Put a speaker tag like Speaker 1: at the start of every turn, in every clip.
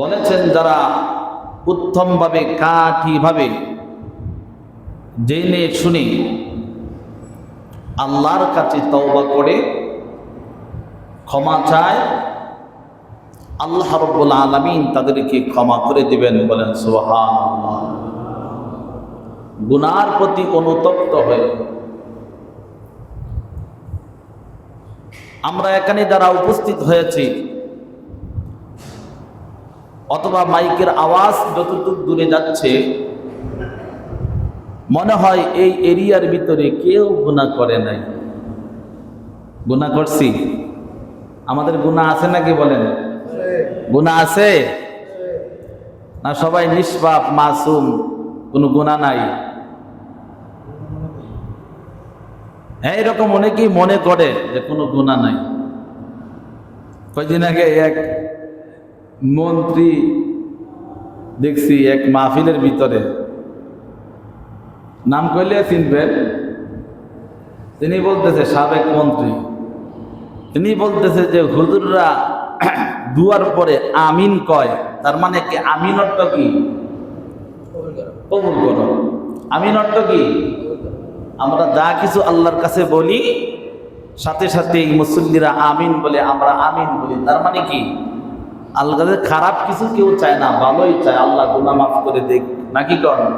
Speaker 1: বলেছেন যারা উত্তমভাবে কাঠিভাবে জেনে শুনে আল্লাহর কাছে তওবা করে ক্ষমা চায়, আল্লাহ রাব্বুল আলামিন তাদেরকে ক্ষমা করে দিবেন। বলেন সুবহানাল্লাহ। গুনার প্রতি অনুতপ্ত হয়ে আমরা এখানে যারা উপস্থিত হয়েছি অথবা মাইকের আওয়াজ যতটুকু দূরে যাচ্ছে, মনে হয় এই এরিয়ার ভিতরে কেউ গুনাহ করে নাই। গুনাহ করছি? আমাদের গুনাহ আছে নাকি বলেন? গুনাহ আছে না? সবাই নিষ্পাপ মাসুম, কোনো গুনাহ নাই? এইরকম অনেকেই মনে করে যে কোনো গুনাহ নাই। কয়েকদিন আগে এক মন্ত্রী দেখছি এক মাহফিলের ভিতরে, নাম কইলে চিনবেন, তিনি বলতেছে, সাবেক মন্ত্রী, তিনি বলতেছে যে হুজুররা দুয়ার পরে আমিন কয়, তার মানে কি আমিন অর্থ কি? কবুল করো। আমিন অর্থ কি? আমরা যা কিছু আল্লাহর কাছে বলি সাথে সাথে এই মুসল্লিরা আমিন বলে, আমরা আমিন বলি। তার মানে কি আল্লাহর কাছে খারাপ কিছু কেউ চায় না, ভালোই চায়, আল্লাহ গুনাহ মাফ করে দেখ, নাকি করেন?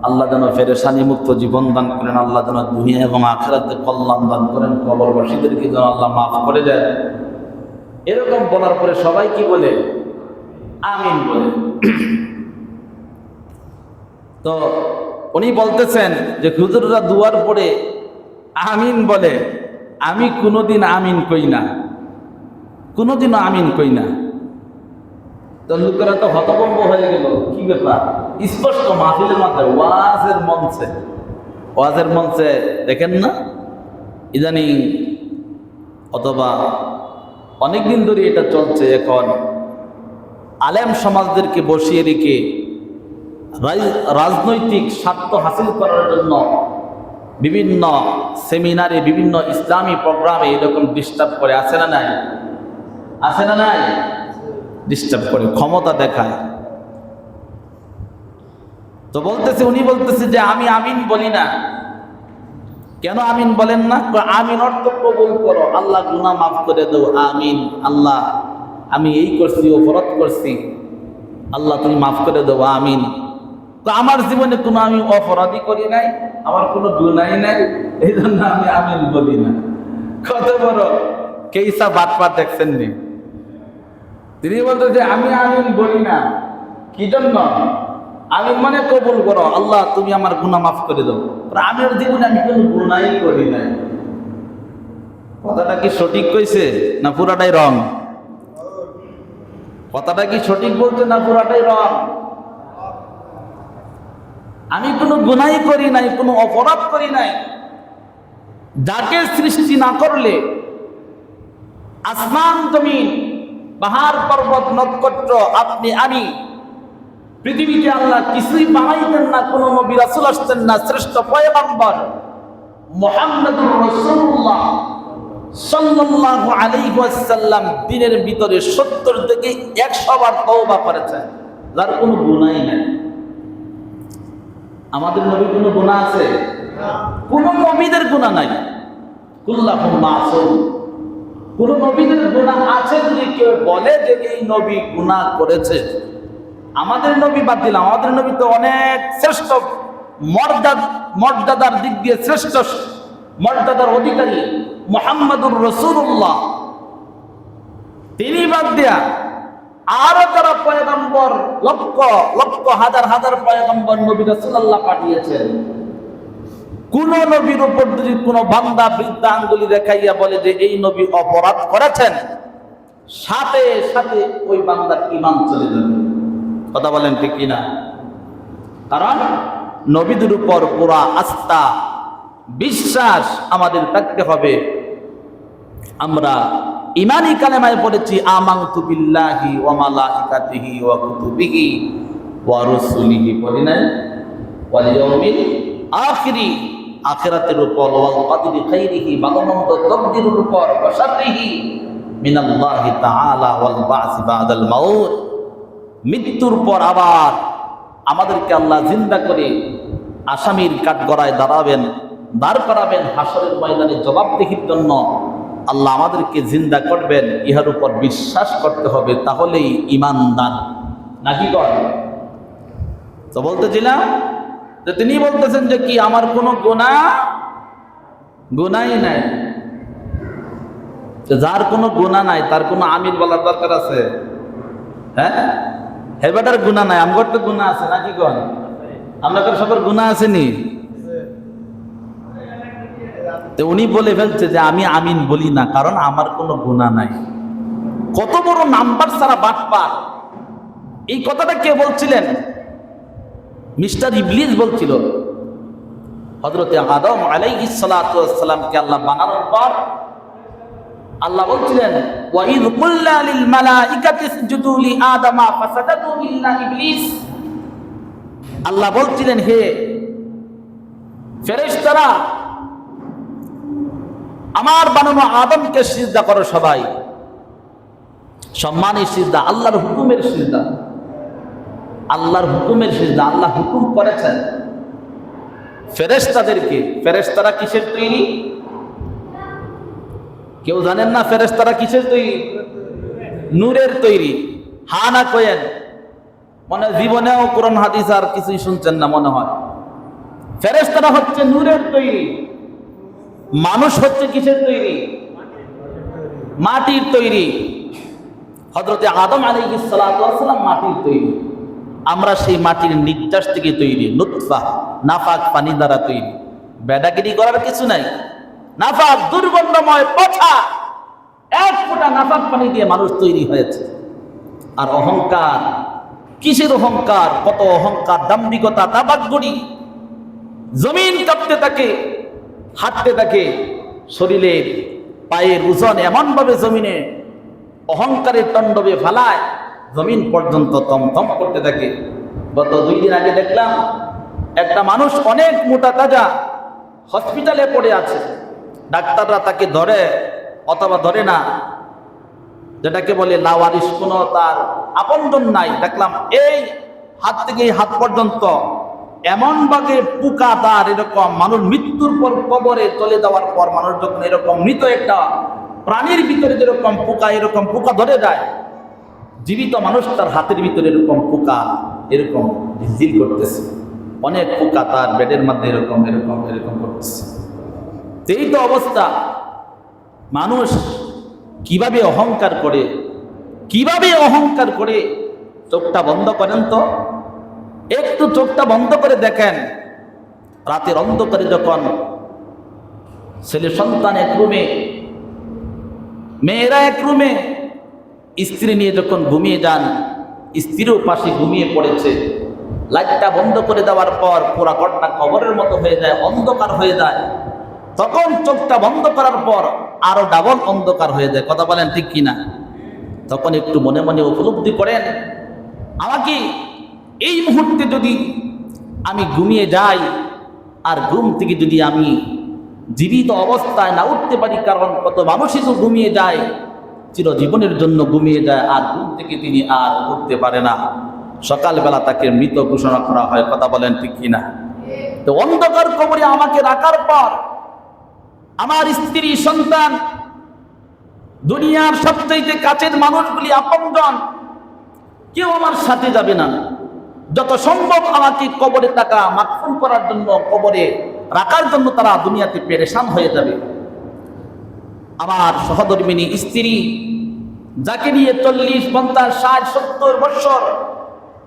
Speaker 1: আল্লাহ যেন পেরেশানি মুক্ত জীবন দান করেন, আল্লাহ যেন দুনিয়া এবং আখিরাতে কল্যাণ দান করেন, কবরবাসীদেরকে যেন আল্লাহ মাফ করে দেন। এরকম বলার পরে সবাই কি বলে? আমিন বলে। তো উনি বলতেছেন যে হুজুররা দুয়ার পরে আমিন বলে, আমি কোনোদিন আমিন কই না, কোনোদিনও আমিন কই না। তো লোকেরা তো হতভম্ব হয়ে গেল, কি ব্যাপার? স্পষ্ট মাহফিলের মধ্যে, ওয়াজের মঞ্চে দেখেন না ইদানিং, অথবা অনেকদিন ধরে এটা চলছে। এখন আলেম সমাজদেরকে বসিয়ে রেখে রাজনৈতিক স্বার্থ হাসিল করার জন্য বিভিন্ন সেমিনারে, বিভিন্ন ইসলামী প্রোগ্রামে এরকম ডিস্টার্ব করে। আছে না নাই? আছে না নাই? ডিস্টার্ব করে, ক্ষমতা দেখায়। তো বলতেছে, উনি বলতেছে যে আমি আমিন বলি না। কেন আমিন বলেন না? আমিন অর্থ কবুল করো, আল্লাহ গুনাহ মাফ করে দাও। আমিন, আল্লাহ আমি এই করছি, অপরাধ করছি, আল্লাহ তুমি মাফ করে দাও। আমিন। তো আমার জীবনে কোনো আমি অপরাধী করি নাই, আমার কোনো গুনাহই নাই, এই জন্য আমি আমিন বলি না। কত বড় কেইসা বাটপার দেখছেন নি? তিনি বলতে যে আমি আমিন বলি না, কি জন্য? আমিন মানে কবুল করো, আল্লাহ তুমি আমার গুনাহ মাফ করে দাও। আমার জীবনে আমি কোনো গুনাহই করি নাই। কথাটা কি সঠিক কইছে না পুরাটাই রং? কথাটা কি সঠিক বলছে না পুরাটাই রং? আমি কোনো গুনাহই করি নাই, কোনো অপরাধ করি নাই। যাকে সৃষ্টি না করলে আসমান জমিন, পাহাড় পর্বত নক্ষত্র, আপনি আমি, পৃথিবীতে আল্লাহ কিছুই বানাইতেন না, কোনো নবী রাসূল আসতেন না। শ্রেষ্ঠ পয়গম্বর মুহাম্মদুর রাসূলুল্লাহ সাল্লাল্লাহু আলাইহি ওয়াসাল্লাম দিনের ভিতরে 70 থেকে 100 বার তওবা করেছেন, যার কোনো গুনাহই নাই। আমাদের নবীর কোনো গুনাহ আছে? কোন নবীদের গুনাহ নাই। কুল্লাহুম মাসুম। কোন নবীদের গুনাহ আছে যদি কেউ বলে যে এই নবী গুনাহ করেছে, আমাদের নবী বাদ দিলাম, আমাদের নবী তো অনেক শ্রেষ্ঠ, মর্যাদার দিক দিয়ে শ্রেষ্ঠ মর্যাদার অধিকারী মুহাম্মদুর রাসূলুল্লাহ, তিনি বাদ দিয়া আরো যারা পয়গম্বর, লক্ষ লক্ষ হাজার হাজার পয়গম্বর নবী রাসূলুল্লাহ পাঠিয়েছেন, কোন নবীর উপর যদি কোনো বান্দা বৃদ্ধা আঙ্গুলি দেখাইয়া বলে যে এই নবী অপরাধ করেছেন, সাথে সাথে ওই বান্দার ঈমান চলে যাবে। কথা বলেন ঠিক কিনা? কারণ নবীদের উপর পুরা আস্থা, বিশ্বাস আমাদের থাকতে হবে। আমরা ঈমানি কালেমায় পড়েছি আমানতু বিল্লাহি ওয়া মালাইকাতিহি ওয়া কুতুবিহি ওয়া রুসুলিহি, বলি নাই? ওয়াল ইয়াউমিল আখিরি, আখিরাতের উপর, ওয়াল কদরি খাইরিহি, ভালো মন্দ তকদিরের উপর, ওয়া শাররিহি মিনাল্লাহি তাআলা ওয়াল বা'স বা'দাল মাউত। মৃত্যুর পর আবার আমাদেরকে আল্লাহ জিন্দা করে আসামির কাঠগড়ায় দাঁড় করাবেন হাসরের ময়দানে জবাবদিহির জন্য। আল্লাহ আমাদেরকে জিন্দা করবেন, ইহার উপর বিশ্বাস করতে হবে, তাহলেই ঈমানদার। নাকি কর? তো বলতেছিলাম যে তিনি বলতেছেন যে কি আমার কোনো গুনাই নাই। যার কোনো গুনাহ নাই তার কোনো আমির বলার দরকার আছে? হ্যাঁ, হেবাটার গুনাহ নাই, আমার তো গুনাহ আছে। নাকি কন? আপনাদের সবার গুনাহ আসেনি? তো উনি বলে ফেলছে যে আমি আমিন বলি না, কারণ আমার কোনো গুনাহ নাই। কত বড় নাম্বার ছাড়া বাটপার! এই কথাটা কে বলছিলেন? মিস্টার ইবলিস বলছিল। হযরতে আদম আলাইহিস সালাতু ওয়াস সালামকে আল্লাহ বানানোর পর আল্লাহ বলছিলেন ওয়া ইয কুল্লা লিল মালাইকাতি ইসজুদু লি আদামা ফাসাদাদু ইল্লা ইবলিস। আল্লাহ বলছিলেন হে ফেরেশতারা, আমার বানানো আদমকে সিজদা করো সবাই। সম্মানের সিজদা, আল্লাহর হুকুমের সিজদা, আল্লাহর হুকুমের সিজদা। আল্লাহ হুকুম করেছেন ফেরেশতাদেরকে। ফেরেশতারা কিসের তৈরি? কেউ জানেন না ফেরেশতারা কিসের তৈরি? নূরের তৈরি। হা না কয়েন? মনে জীবনেও কোরআন হাদিস আর কিছুই শুনছেন না মনে হয়। ফেরেশতারা হচ্ছে নূরের তৈরি। মানুষ হচ্ছে কিসের তৈরি? মাটির তৈরি। হযরতে আদম আলাইহিস সালাতু ওয়াস সালাম মাটির তৈরি। আমরা সেই মাটির নির্যাস থেকে তৈরি, নুতফা, নাফাক পানি দ্বারা তৈরি। বেদাগিরি করার কিছু নাই। নাফাক দুর্গন্ধময় পচা, এক ফোঁটা নাফাক পানি দিয়ে মানুষ তৈরি হয়েছে। আর অহংকার, কিসের অহংকার? কত অহংকার, দাম্ভিকতা, তাবাক্কুরি। জমিন কাঁপতে থাকে, হাঁটতে থাকে, শরীরের পায়ের ওজন এমন ভাবে জমিনে অহংকারের তাণ্ডবে ফালায়, জমিন পর্যন্ত তমতম করতে থাকে। গত 2 দিন আগে দেখলাম একটা মানুষ অনেক মোটা তাজা হসপিটালে পড়ে আছে। ডাক্তাররা তাকে ধরে অথবা ধরে না, যেটাকে বলে লাওয়ারিস, কোনো তার আপনজন নাই। দেখলাম এই হাত থেকে এই হাত পর্যন্ত এমন ভাবে পোকা তার, এরকম মানুষ মৃত্যুর পর কবরে চলে যাওয়ার পর মানুষ যখন এরকম মৃত একটা প্রাণীর ভিতরে যেরকম পোকা, এরকম পোকা ধরে যায়, জীবিত মানুষ তার হাতের ভিতরে এরকম পোকা এরকম ঝিলঝিল করতেছে। অনেক পোকা তার বেডের মধ্যে এরকম এরকম এরকম করতেছে। এই তো অবস্থা। মানুষ কিভাবে অহংকার করে, কিভাবে অহংকার করে! চোখটা বন্ধ করেন তো, একটু চোখটা বন্ধ করে দেখেন। রাতের অন্ধকারে যখন ছেলে সন্তান এক রুমে, মেয়েরা এক রুমে, স্ত্রী নিয়ে যখন ঘুমিয়ে যান, স্ত্রীও পাশে ঘুমিয়ে পড়েছে, লাইটটা বন্ধ করে দেওয়ার পর পুরা ঘরটা কবরের মতো হয়ে যায়, অন্ধকার হয়ে যায়। তখন চোখটা বন্ধ করার পর আরো ডাবল অন্ধকার হয়ে যায়। কথা বলেন ঠিক কিনা? তখন একটু মনে মনে উপলব্ধি করেন, আমাকে এই মুহূর্তে যদি আমি ঘুমিয়ে যাই আর ঘুম থেকে যদি আমি জীবিত অবস্থায় না উঠতে পারি, কারণ কত মানুষই তো ঘুমিয়ে যায়, চিরজীবনের জন্য ঘুমিয়ে যায়, আর ঘুম থেকে তিনি আর উঠতে পারে না। সকালবেলা তাকে মৃত ঘোষণা করা হয়। কথা বলেন ঠিক কিনা? তো অন্ধকার কবরে আমাকে রাখার পর আমার স্ত্রী, সন্তান, দুনিয়ার সবচেয়ে কাছের মানুষগুলি, আপনজন, কেউ আমার সাথে যাবে না। যত সম্ভব আমাকে কবরে টাকা মাকফুন করার জন্য, কবরে রাখার জন্য তারা দুনিয়াতে পেরেশান হয়ে যাবে। আমার সহধর্মিনী স্ত্রী, যাকে নিয়ে 40, 50, 60, 70 বছর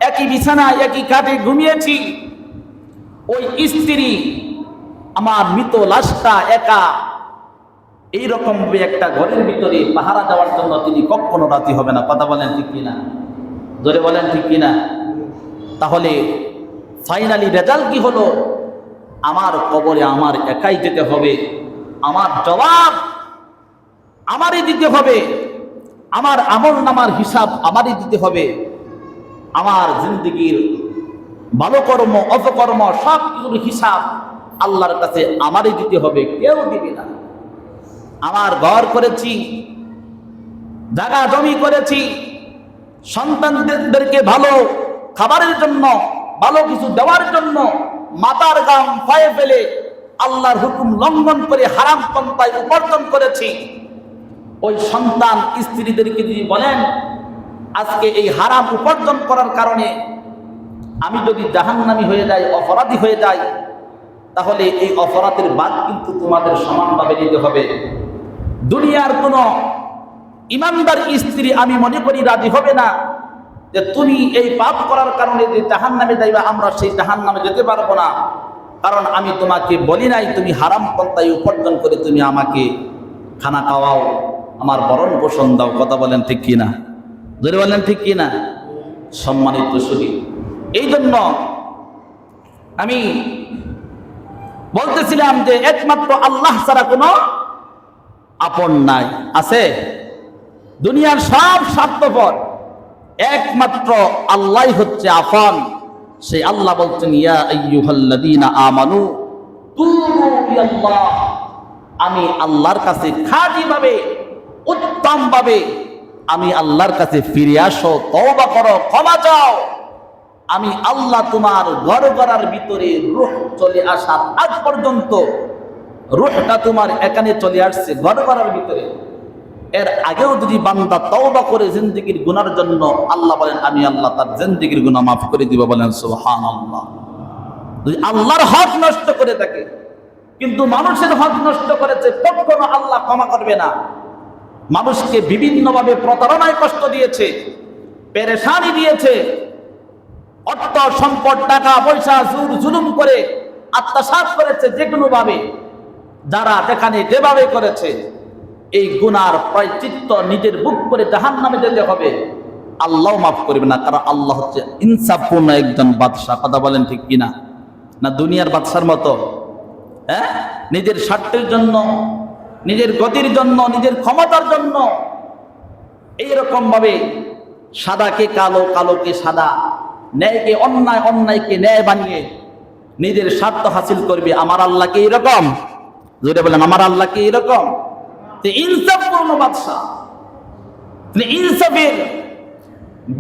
Speaker 1: একই বিছানায় একই কাঠে ঘুমিয়েছি, ওই স্ত্রী আমার মৃত লাশটা একা এইরকম একটা ঘরের ভিতরে পাহারা দেওয়ার জন্য তিনি কখনো রাজি হবে না। কথা বলেন ঠিক কিনা? জোরে বলেন ঠিক কিনা? তাহলে ফাইনালি রেজাল্ট কি হলো? আমার কবরে আমার একাই যেতে হবে, আমার জবাব আমারই দিতে হবে, আমার আমলনামার হিসাব আমারই দিতে হবে, আমার জিন্দেগির ভালো কর্ম অপকর্ম সব কিছুর হিসাব আল্লাহর কাছে আমারই দিতে হবে, কেউ দিবে না। আমার ঘর করেছি, জায়গা জমি করেছি, সন্তানদেরকে ভালো খাবারের জন্য, ভালো কিছু দেওয়ার জন্য মাথার ঘাম পায়ে ফেলে আল্লাহর হুকুম লঙ্ঘন করে হারাম পন্থায় উপার্জন করেছি। ওই সন্তান স্ত্রীদেরকে যদি বলেন আজকে এই হারাম উপার্জন করার কারণে আমি যদি জাহান্নামী হয়ে যাই, অপরাধী হয়ে যাই, তাহলে এই অপরাধের বাদ কিন্তু তোমাদের সমানভাবে নিতে হবে। দুনিয়ার কোন ইমানদার স্ত্রী আমি মনে করি রাজি হবে না যে তুমি এই পাপ করার কারণে যে জাহান্নামে যাইবা, আমরা সেই জাহান্নামে যেতে পারবো না, কারণ আমি তোমাকে বলি নাই তুমি হারাম পন্থায় উপার্জন করে তুমি আমাকে খানা খাওয়াও, আমার ভরণ পোষণ দাও। কথা বলেন ঠিক কিনা? জোরে বলেন ঠিক কিনা? সম্মানিত সুধী, এই জন্য আমি বলতেছিলাম যে একমাত্র আল্লাহ ছাড়া কোনো আপন নাই। আছে? দুনিয়ার সব স্বার্থপর, একমাত্র আল্লাহ হচ্ছে আপন। সেই আল্লাহ বলছেন ইয়া আইয়ুহাল্লাযীনা আমানু তুবু ইলাল্লাহ, আমি আল্লাহর কাছে খাঁটিভাবে, উত্তমভাবে আমি আল্লাহর কাছে ফিরে আসো, তওবা করো, ক্ষমা চাও। আমি আল্লাহ তোমার ঘর করার ভিতরে রূহ চলে আসার আগ পর্যন্ত, রূহটা তোমার এখানে চলে আসছে ঘর করার ভিতরে, এর আগেও যদি বান্দা তওবা করে জিন্দেগীর গুনার জন্য, আল্লাহ বলেন আমি আল্লাহ তার জিন্দেগীর গুনাহ মাফ করে দিব। বলেন সুবহানাল্লাহ। যদি আল্লাহর হক নষ্ট করে থাকে, কিন্তু মানুষের হক নষ্ট করেছে, কখনো আল্লাহ ক্ষমা করবে না। মানুষকে বিভিন্নভাবে প্রতারণায় কষ্ট দিয়েছে, পেরেশানি দিয়েছে, অর্থ সম্পদ, টাকা পয়সা জোর জুলুম করে আত্মসাৎ করেছে, যে কোনো ভাবে যারা যেখানে যেভাবে করেছে, এই গুনার প্রায়শ্চিত্ত নিজের বুক করে জাহান্নামে যেতে হবে। আল্লাহ মাফ করবে না, কারণ আল্লাহ হচ্ছে ইনসাফপূর্ণ একজন বাদশা। কথা বলেন ঠিক কিনা? না দুনিয়ার বাদশার মতো নিজের স্বার্থের জন্য, নিজের গতির জন্য, নিজের ক্ষমতার জন্য এইরকম ভাবে সাদাকে কালো, কালোকে সাদা, ন্যায়কে অন্যায়, অন্যায়কে ন্যায় বানিয়ে নিজের স্বার্থ হাসিল করবে। আমার আল্লাহ কি এরকম? যেটা বলেন আমার আল্লাহ কি এরকম? ইনসাফপূর্ণ বাদশা, ইনসাফের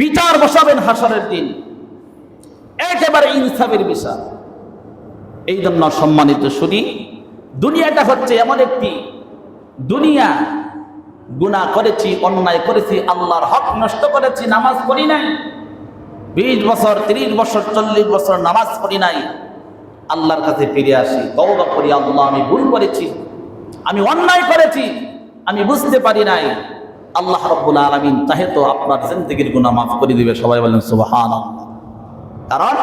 Speaker 1: বিচার বসাবেন হাসরের দিন, একেবারে ইনসাফের বিচার। এই জন্য সম্মানিত সুধী, দুনিয়াটা হচ্ছে এমন একটি দুনিয়া, গুনাহ করেছি, অন্যায় করেছি, আল্লাহর হক নষ্ট করেছি, নামাজ পড়ি নাই, 20 বছর 30 বছর 40 বছর নামাজ পড়ি নাই, আল্লাহর কাছে ফিরে আসি, তওবা করি, আল্লাহ আমি ভুল করেছি, আমি অন্যায় করেছি, আমি বুঝতে পারি নাই। আল্লাহ রাব্বুল আলামিন চাহে তো আপনার জিন্দেগীর গুনাহ মাফ করে দিবে। সবাই বলেন সুবহানাল্লাহ। কারণ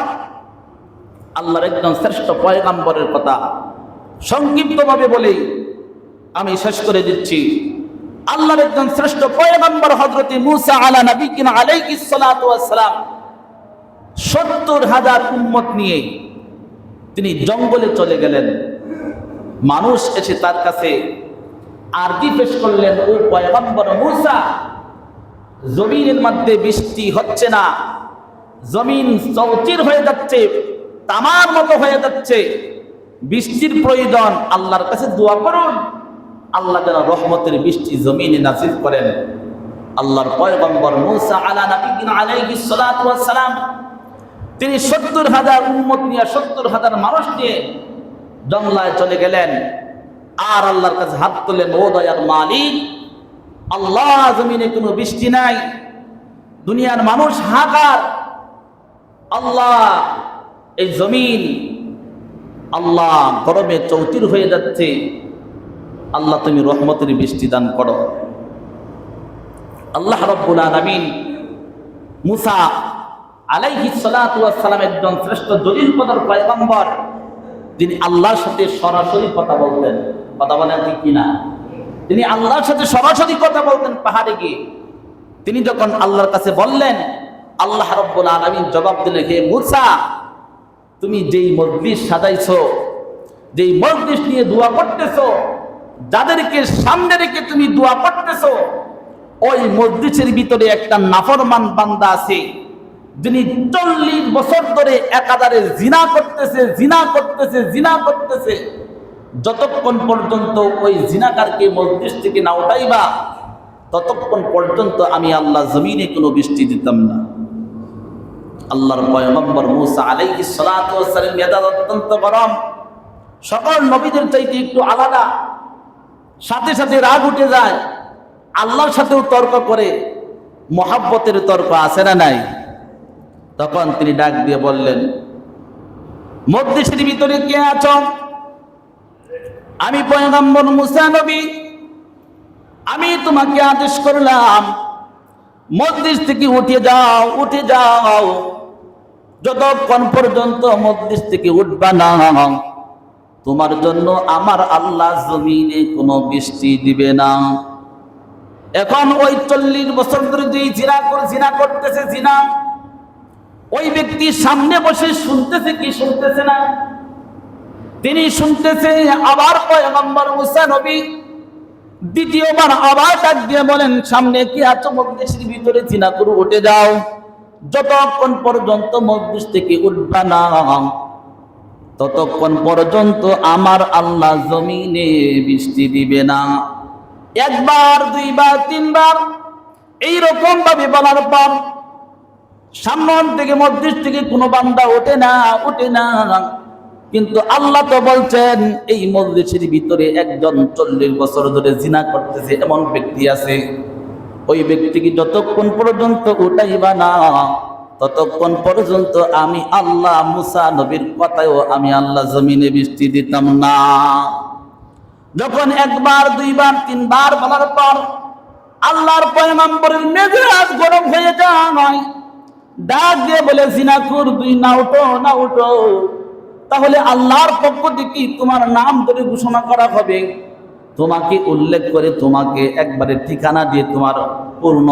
Speaker 1: আল্লাহর একজন শ্রেষ্ঠ পয়গম্বরের কথা সংক্ষিপ্তভাবে বলেই আমি শেষ করে দিচ্ছি। আল্লাহর একজন শ্রেষ্ঠ পয়গম্বর হযরত মূসা আলা নবিয়িনা আলাইহিস সালাতু ওয়াস সালাম 70,000 উম্মত নিয়ে তিনি জঙ্গলে চলে গেলেন। মানুষ এসে তার কাছে আরজি পেশ করলেন, ও পয়গম্বর মূসা, জমিনের মধ্যে বৃষ্টি হচ্ছে না, জমিন চৌচির হয়ে যাচ্ছে, তামার মতো হয়ে যাচ্ছে, বৃষ্টির প্রয়োজন, আল্লাহর কাছে দোয়া করুন, আল্লাহ যেন রহমতের বৃষ্টি জমিনে নাযিল করেন। আল্লাহর পয়গম্বর মূসা আলা নবিয়িনা আলাইহিস সালাতু ওয়াস সালাম তিনি 70,000 উম্মত নিয়ে, 70,000 মানুষ নিয়ে জঙ্গলায় চলে গেলেন। আর আল্লাহর কাছে হাত তুললেন, ও দয়ার মালিক আল্লাহ, জমিনে কোনো বৃষ্টি নাই, দুনিয়ার মানুষ হাহাকার, আল্লাহ এই জমিন আল্লাহ গরমে চৌচির হয়ে যাচ্ছে, আল্লাহ তুমি রহমতের বৃষ্টি দান করো। আল্লাহ রাব্বুল আলামিন মূসা আলাইহিস সালাতু ওয়াস সালাম একজন শ্রেষ্ঠ দলিল পদার পয়গম্বর, তিনি আল্লাহর সাথে সরাসরি কথা বলতেন। কথা বলেন ঠিক কিনা? তিনি আল্লাহর সাথে সরাসরি কথা বলতেন পাহাড়ে গিয়ে। তিনি যখন আল্লাহর কাছে বললেন, আল্লাহ রাব্বুল আলামিন জবাব দিলেন, হে মূসা, তুমি যেই মজলিস সাজাইছো, যেই মজলিস নিয়ে দোয়া করতেছো, যাদেরকে সামনে রেখে তুমি দোয়া করতেছো, ওই মজলিসের ভিতরে একটা নাফরমান বান্দা আছে, যিনি 40 বছর ধরে একাধারে জিনা করতেছে, জিনা করতেছে, জিনা করতেছে। যতক্ষণ পর্যন্ত ওই জিনাকারকে মজলিস থেকে না উঠাইবা, ততক্ষণ পর্যন্ত আমি আল্লাহ জমিনে কোনো বৃষ্টি দিতাম না। আল্লাহর পয়গম্বর মূসা আলাইহিস সালাতু ওয়াস সালাম মেজাজ অত্যন্ত গরম, সকল নবীদের চাইতে একটু আলাদা, সাথে সাথে রাগ উঠে যায়, আল্লাহর সাথেও তর্ক করে, মহাব্বতের তর্ক আছে না নাই? তখন তিনি ডাক দিয়ে বললেন, মজলিসের ভিতরে কে আছো? আমি পয়গম্বর মূসা নবী, আমি তোমাকে আদেশ করলাম মজলিস থেকে উঠে যাও, উঠে যাও। যতক্ষণ পর্যন্ত মজলিস থেকে উঠবা না, তোমার জন্য আমার আল্লাহ জমিনে কোনো বৃষ্টি দিবে না। এখন ওই 40 বছর ধরে যে জিনা করতেছে, জিনা, ওই ব্যক্তি সামনে বসে শুনতেছে কি শুনতেছে না? তিনি শুনতেছে। আবার পয়গম্বর মূসা নবী দ্বিতীয়বার আবার ডাক দিয়ে বলেন, সামনে কি আছো? মজলিসের ভিতরে জিনা করে উঠে যাও। যতক্ষণ পর্যন্ত মজলিস থেকে উঠবা না, ততক্ষণ পর্যন্ত আমার আল্লাহ জমিনে বৃষ্টি দিবে না। একবার, দুইবার, তিনবার এইরকম ভাবে বলার পর সামনে থেকে মজলিস থেকে কোনো বান্দা ওঠে না, ওঠে না। কিন্তু আল্লাহ তো বলছেন এই মজলিসের ভিতরে একজন 40 বছর ধরে জিনা করতেছে এমন ব্যক্তি আছে, ওই ব্যক্তিকে যতক্ষণ পর্যন্ত উঠাইবা না, ততক্ষণ পর্যন্ত আমি আল্লাহ মূসা নবীর কথায়ও আমি আল্লাহ জমিনে বৃষ্টি দিতাম না। যখন একবার, দুইবার, তিনবার বলার পর আল্লাহর পয়গম্বরের মেজাজ গরম হয়ে যায়, ডাক দিয়ে বলে, জিনাকুর তুই না উঠো, না উঠো, তাহলে আল্লাহর পক্ষ থেকে তোমার নাম ধরে ঘোষণা করা হবে, তোমাকে উল্লেখ করে, তোমাকে একবারে ঠিকানা দিয়ে, তোমার পূর্ণ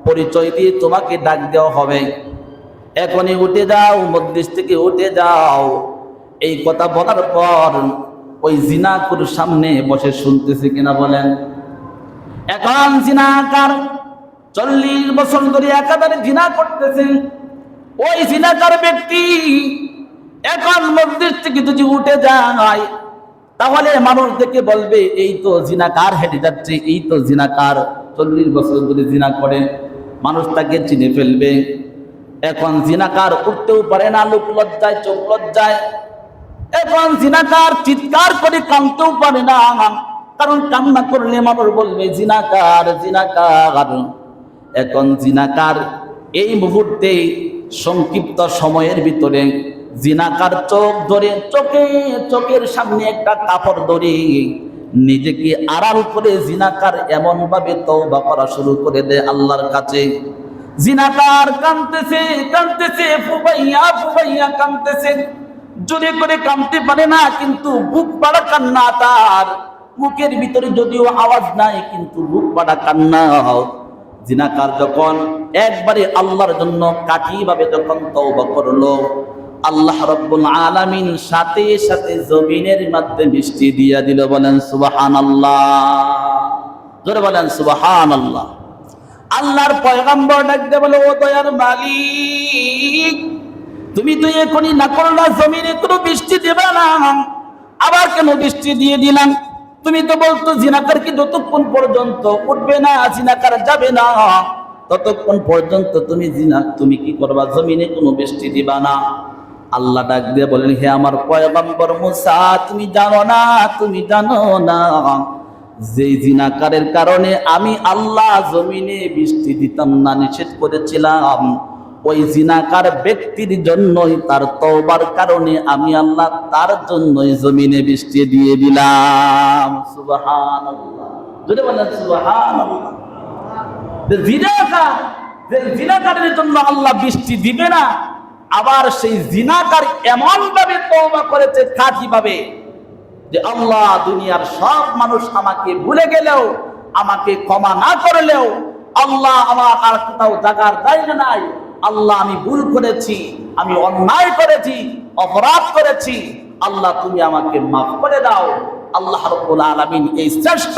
Speaker 1: পরিচয় দিয়ে তোমাকে ডাক দেওয়া হবে। এখনই উঠে যাও, মজলিস থেকে উঠে যাও। এই কথা বলার পর ওই জিনাকুর সামনে বসে শুনতেছে কিনা বলেন? এখন জিনাকার 40 বছর ধরে একাধারে জিনা করতেছেন, ওই জিনাকার ব্যক্তি এখন মজলিস থেকে যদি উঠে যায়, তাহলে মানুষ দেখে বলবে এই তো জিনাকার হেঁটে যাচ্ছে, এই তো জিনাকার 40 বছর ধরে জিনা করে, মানুষ তাকে চিনে ফেলবে। এখন জিনাকার উঠতেও পারে না, লোক লজ্জায়, চোখ লজ্জায়। এখন জিনাকার চিৎকার করে কাঁদতেও পারে না, কারণ কান্না করলে মানুষ বলবে জিনাকার, জিনাকার। এখন জিনাকার এই মুহূর্তে সংক্ষিপ্ত সময়ের ভিতরে জিনাকার চোখ ধরে, চোখের সামনে একটা কাপড় ধরে নিজেকে আড়াল করে জিনাকার এমন ভাবে তওবা করা শুরু করে দেয় আল্লাহর কাছে। জিনাকার কাঁদতেছে, কাঁদতেছে, ফুবাইয়া ফুবাইয়া কাঁদতেছে, জোরে করে কাঁদতে পারে না, কিন্তু বুক পাড়া কান্না তার। মুখের ভিতরে যদিও আওয়াজ নাই, কিন্তু বুক পাড়া কান্না। জিনাকার যখন একবারে আল্লাহর জন্য কাঠি ভাবে যখন তওবা করলো, আল্লাহ রাব্বুল আলামিন সাথে সাথে জমিনের মধ্যে বৃষ্টি দিয়া দিল। বলেন সুবহানাল্লাহ, জোরে বলেন সুবহানাল্লাহ। আল্লাহর পয়গম্বর ডাকতে বলে, ও দয়ার মালিক, তুমি তো এখনই না করলা জমিনে কোনো বৃষ্টি দেবে না, আবার কেন বৃষ্টি দিয়ে দিলাম? তুমি তো বলতো জিনাকার কি যতক্ষণ পর্যন্ত উঠবে না, জিনাকার যাবে না, ততক্ষণ পর্যন্ত তুমি কি করবা? জমিনে কোনো বৃষ্টি দিবা না। আল্লাহ ডাক দিয়ে বলেন, হে আমার পয়গম্বর মূসা, তুমি জানো না, তুমি জানো না, যে জিনাকারের কারণে আমি আল্লাহ জমিনে বৃষ্টি দিতাম না, নিষেধ করেছিলাম, ওই জিনাকার ব্যক্তির জন্যই, তার তওবার কারণে আমি আল্লাহ তার জন্যই জমিনে বৃষ্টি দিয়ে দিলাম। সুবহানাল্লাহ, যদি বলেন সুবহানাল্লাহ। জিনাকারের জন্য আল্লাহ বৃষ্টি দিবে না, আবার সেই জিনাকার এমন ভাবে তওবা করেছে খাঁটি ভাবে যে আল্লাহ দুনিয়ার সব মানুষ আমাকে ভুলে গেলেও, আমাকে ক্ষমা না করলেও, আল্লাহ আমার আর কোথাও জায়গার জায়গা নাই, আল্লাহ আমি ভুল করেছি, আমি অন্যায় করেছি, অপরাধ করেছি, আল্লাহ তুমি আমাকে মাফ করে দাও। আল্লাহ রাব্বুল আলামিন এই শ্রেষ্ঠ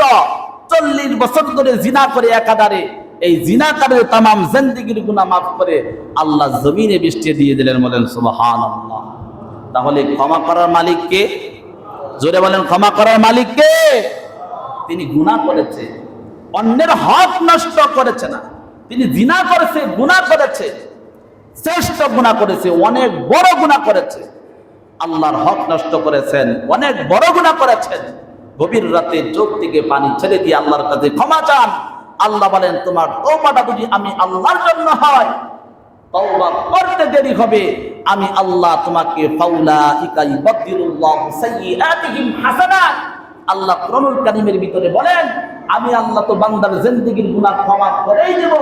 Speaker 1: 40 বছর ধরে জিনা করে একাধারে এই জিনাকারের তামাম জিন্দেগির গুনাহ মাফ করে আল্লাহ জমিনে বৃষ্টি দিয়ে দিলেন। বলেন সুবহানাল্লাহ। তাহলে ক্ষমা করার মালিক কে? জোরে বলেন, ক্ষমা করার মালিক কে? তিনি গুনাহ করেছে, অন্যের হক নষ্ট করেছে না, তিনি জিনা করেছে, গুনাহ করেছে, শ্রেষ্ঠ গুনাহ করেছে, অনেক বড় গুনাহ করেছে, আল্লাহর হক নষ্ট করেছেন, অনেক বড় গুনাহ করেছেন। গভীর রাতে চোখ থেকে পানি ছেড়ে দিয়ে আল্লাহর কাছে ক্ষমা চান। আল্লাহ বলেন, তোমার তওবাটা যদি আমি আল্লাহর জন্য হয়, তওবা করতে দেরি হবে, আমি আল্লাহ তোমাকে ফাউলাইকা ইউবাদদিলুল্লাহু সাইয়্যাতিহিম হাসানাত। আল্লাহ কুরআনুল কারীমের ভিতরে বলেন, আমি আল্লাহ তো বান্দার জিন্দেগীর গুনাহ ক্ষমা করেই দেব,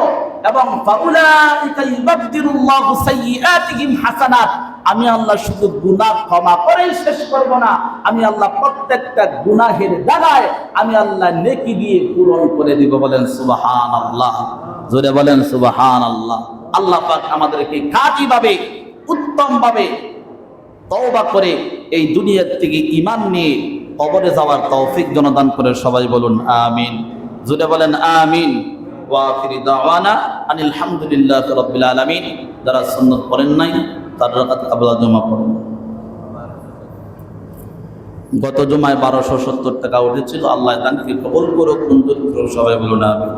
Speaker 1: এবং ফাউলাইকা ইউবাদদিলুল্লাহু সাইয়্যাতিহিম হাসানাত, আমি আল্লাহ শুধু গুনাহ ক্ষমা করেই শেষ করব না, আমি আল্লাহ প্রত্যেকটা গুনাহের জায়গায় আমি আল্লাহ নেকি দিয়ে পূরণ করে দিব। বলেন সুবহানাল্লাহ, জোরে বলেন সুবহানাল্লাহ। আল্লাহ পাক আমাদেরকে খাঁটিভাবে, উত্তমভাবে তওবা করে এই দুনিয়ার থেকে ঈমান নিয়ে কবরে যাওয়ার তৌফিক দান করে। সবাই বলুন আমিন, জোরে বলেন আমিন। ওয়া আখিরি দাওয়ানা আনিল হামদুলিল্লাহি রাব্বিল আলামিন। যারা সুন্নাত পড়েন নাই তার রাকাত কাবলা জমা পড়ুন। গত জুমায় 1270 টাকা উঠেছিল, আল্লাহ দানকে কবুল করুক, মঞ্জুর করুক। সবাই বলুন আমিন।